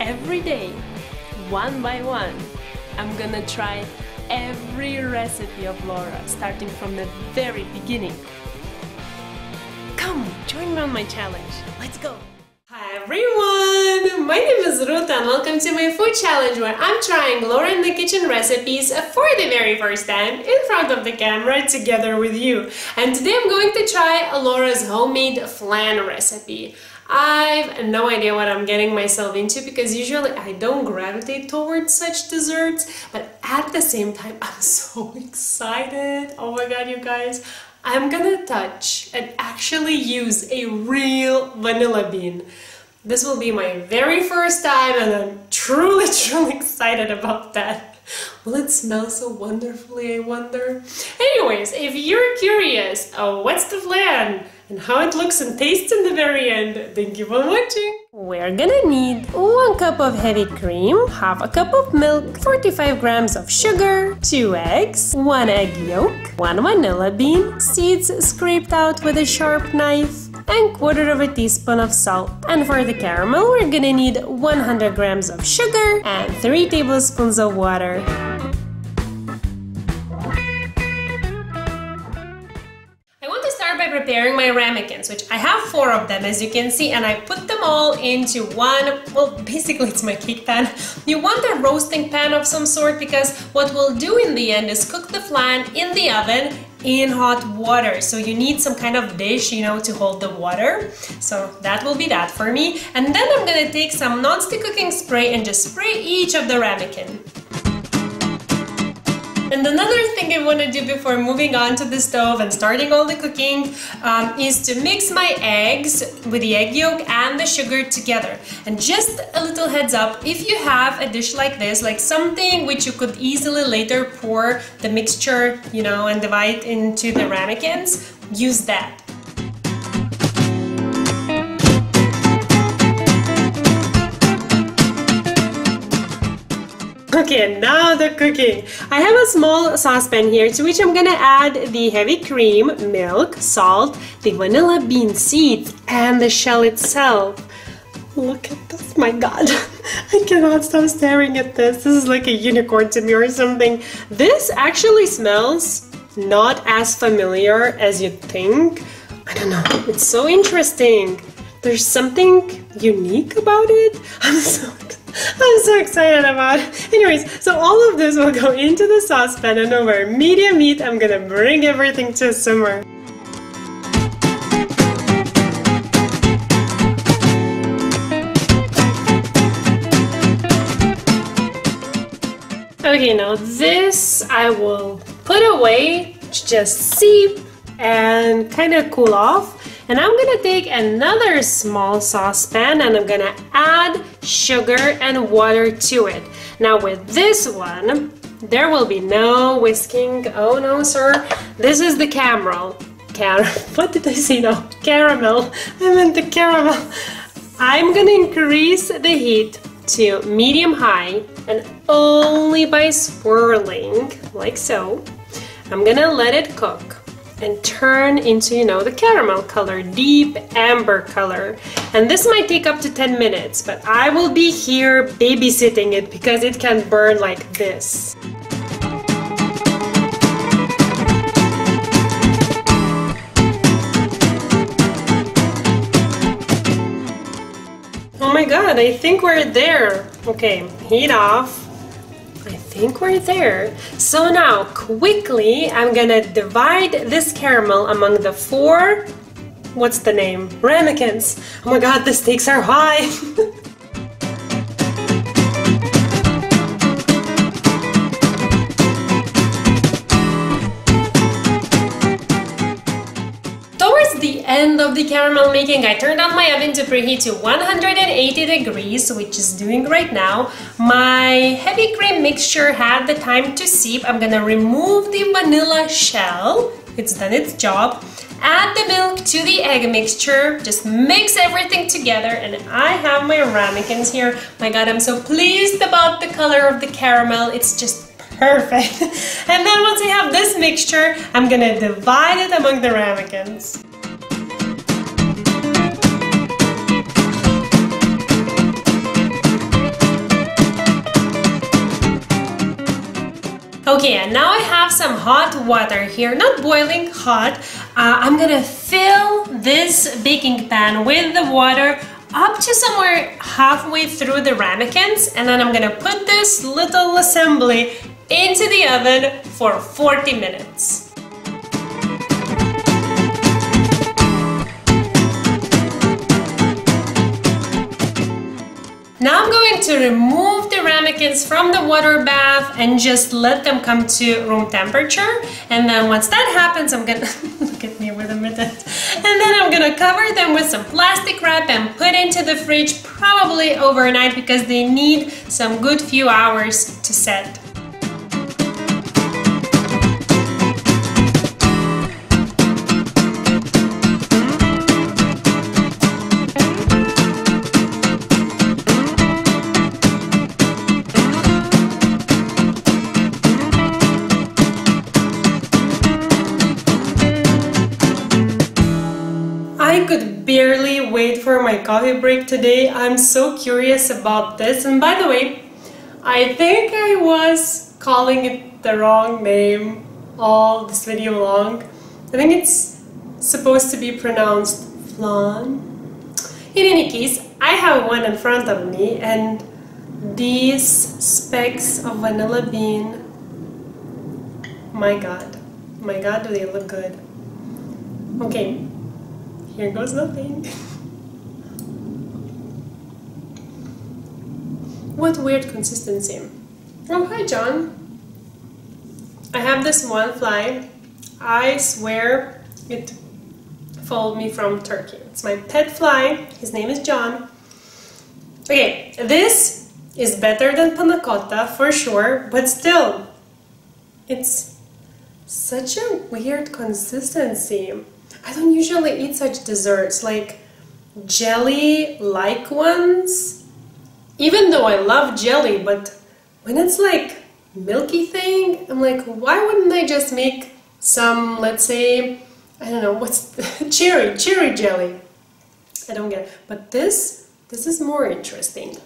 every day, one by one, I'm gonna try every recipe of Laura, starting from the very beginning. Come, join me on my challenge. Let's go! Hi everyone! My name is Ruta and welcome to my food challenge where I'm trying Laura in the Kitchen recipes for the very first time in front of the camera together with you. And today I'm going to try Laura's homemade flan recipe. I've no idea what I'm getting myself into because usually I don't gravitate towards such desserts, but at the same time I'm so excited. Oh my god, you guys! I'm gonna touch and actually use a real vanilla bean. This will be my very first time and I'm truly excited about that. Will it smell so wonderfully, I wonder? Anyways, if you're curious, what's the flan and how it looks and tastes in the very end, then keep on watching. We're gonna need 1 cup of heavy cream, half a cup of milk, 45 grams of sugar, 2 eggs, 1 egg yolk, 1 vanilla bean, seeds scraped out with a sharp knife, and 1/4 teaspoon of salt. And for the caramel, we're gonna need 100 grams of sugar and 3 tablespoons of water. By preparing my ramekins, which I have 4 of them as you can see, and I put them all into one, well basically it's my cake pan. You want a roasting pan of some sort because what we'll do in the end is cook the flan in the oven in hot water. So you need some kind of dish, you know, to hold the water. So that will be that for me. And then I'm gonna take some nonstick cooking spray and just spray each of the ramekin. And another thing I want to do before moving on to the stove and starting all the cooking is to mix my eggs with the egg yolk and the sugar together. And just a little heads up, if you have a dish like this, like something which you could easily later pour the mixture, you know, and divide into the ramekins, use that. Okay, now the cooking. I have a small saucepan here to which I'm gonna add the heavy cream, milk, salt, the vanilla bean seeds, and the shell itself. Look at this, my god. I cannot stop staring at this. This is like a unicorn to me or something. This actually smells not as familiar as you'd think. I don't know, it's so interesting. There's something unique about it. I'm so excited about it. Anyways, so all of this will go into the saucepan and over medium heat I'm gonna bring everything to a simmer. Okay, now this I will put away to just seep and kind of cool off. And I'm gonna take another small saucepan and I'm gonna add sugar and water to it. Now with this one, there will be no whisking. Oh no, sir. This is the caramel. What did I say now? Caramel. I meant the caramel. I'm gonna increase the heat to medium-high and only by swirling, like so. I'm gonna let it cook and turn into, you know, the caramel color, deep amber color. And this might take up to 10 minutes, but I will be here babysitting it because it can burn like this. Oh my god, I think we're there. Okay, heat off. I think we're there. So now, quickly, I'm gonna divide this caramel among the 4, what's the name? Ramekins. Oh my god, the stakes are high. The end of the caramel making, I turned on my oven to preheat to 180 degrees, which is doing right now. My heavy cream mixture had the time to seep. I'm gonna remove the vanilla shell. It's done its job. Add the milk to the egg mixture. Just mix everything together and I have my ramekins here. My god, I'm so pleased about the color of the caramel. It's just perfect. And then once I have this mixture, I'm gonna divide it among the ramekins. Okay, and now I have some hot water here, not boiling, hot. I'm gonna fill this baking pan with the water up to somewhere halfway through the ramekins, and then I'm gonna put this little assembly into the oven for 40 minutes. Now I'm going to remove the ramekins from the water bath and just let them come to room temperature. And then once that happens, I'm gonna look at me with a minute. And then I'm gonna cover them with some plastic wrap and put into the fridge probably overnight because they need some good few hours to set. I could barely wait for my coffee break today. I'm so curious about this. And by the way, I think I was calling it the wrong name all this video long. I think it's supposed to be pronounced Flan. In any case, I have one in front of me and these specks of vanilla bean, my god, do they look good. Okay. Here goes nothing. What weird consistency. Oh, hi John. I have this one fly. I swear it followed me from Turkey. It's my pet fly. His name is John. Okay, this is better than panna cotta for sure, but still, it's such a weird consistency. I don't usually eat such desserts, like jelly-like ones, even though I love jelly, but when it's like milky thing, I'm like, why wouldn't I just make some, let's say, I don't know, what's the cherry jelly? I don't get it. But this is more interesting.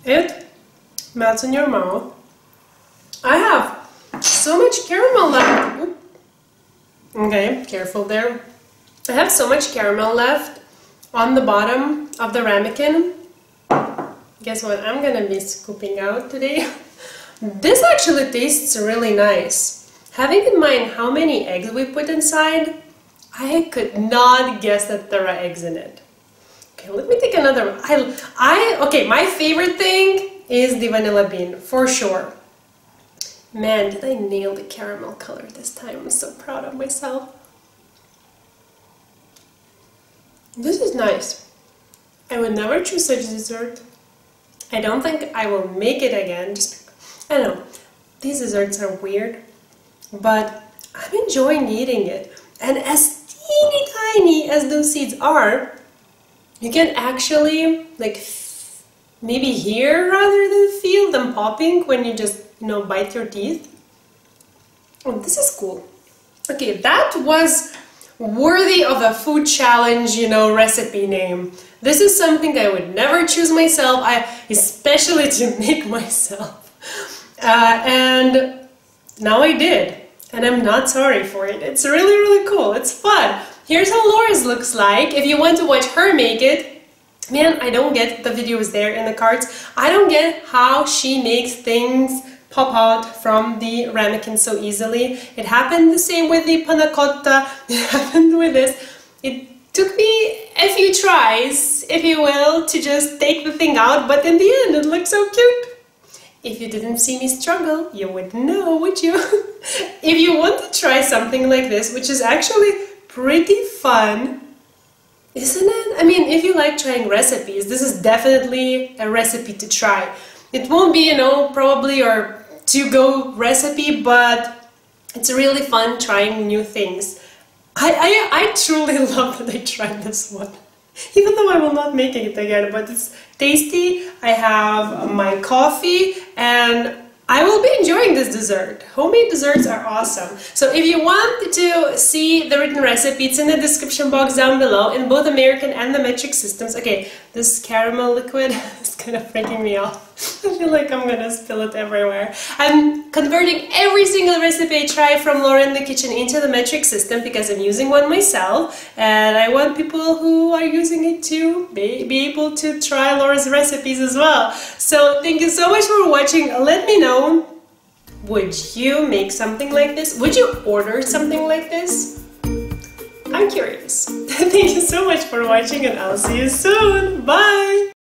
It melts in your mouth. I have so much caramel left. Okay, careful there. I have so much caramel left on the bottom of the ramekin. Guess what I'm gonna be scooping out today? This actually tastes really nice. Having in mind how many eggs we put inside, I could not guess that there are eggs in it. Okay, let me take another one. Okay, my favorite thing is the vanilla bean, for sure. Man, did I nail the caramel color this time. I'm so proud of myself. This is nice. I would never choose such dessert. I don't think I will make it again. I don't know. These desserts are weird, but I'm enjoying eating it. And as teeny tiny as those seeds are, you can actually like maybe hear rather than feel them popping when you just bite your teeth. Oh, this is cool. Okay, that was worthy of a food challenge, recipe name. This is something I would never choose myself, especially to make myself. And now I did, and I'm not sorry for it. It's really, really cool. It's fun. Here's how Laura's looks like. If you want to watch her make it, man, I don't get, the video is there in the cards. I don't get how she makes things pop out from the ramekin so easily. It happened the same with the panna cotta. It happened with this. It took me a few tries, if you will, to just take the thing out, but in the end it looks so cute. If you didn't see me struggle, you wouldn't know, would you? If you want to try something like this, which is actually pretty fun, isn't it? I mean, if you like trying recipes, this is definitely a recipe to try. It won't be, probably your to-go recipe, but it's really fun trying new things. I truly love that I tried this one. Even though I will not make it again, but it's tasty. I have my coffee and I will be enjoying this dessert. Homemade desserts are awesome. So if you want to see the written recipe, it's in the description box down below in both American and the metric systems. Okay, this caramel liquid is kind of freaking me off. I feel like I'm gonna spill it everywhere. I'm converting every single recipe I try from Laura in the Kitchen into the metric system because I'm using one myself, and I want people who are using it to be able to try Laura's recipes as well. So thank you so much for watching. Let me know, would you make something like this? Would you order something like this? I'm curious. Thank you so much for watching, and I'll see you soon. Bye!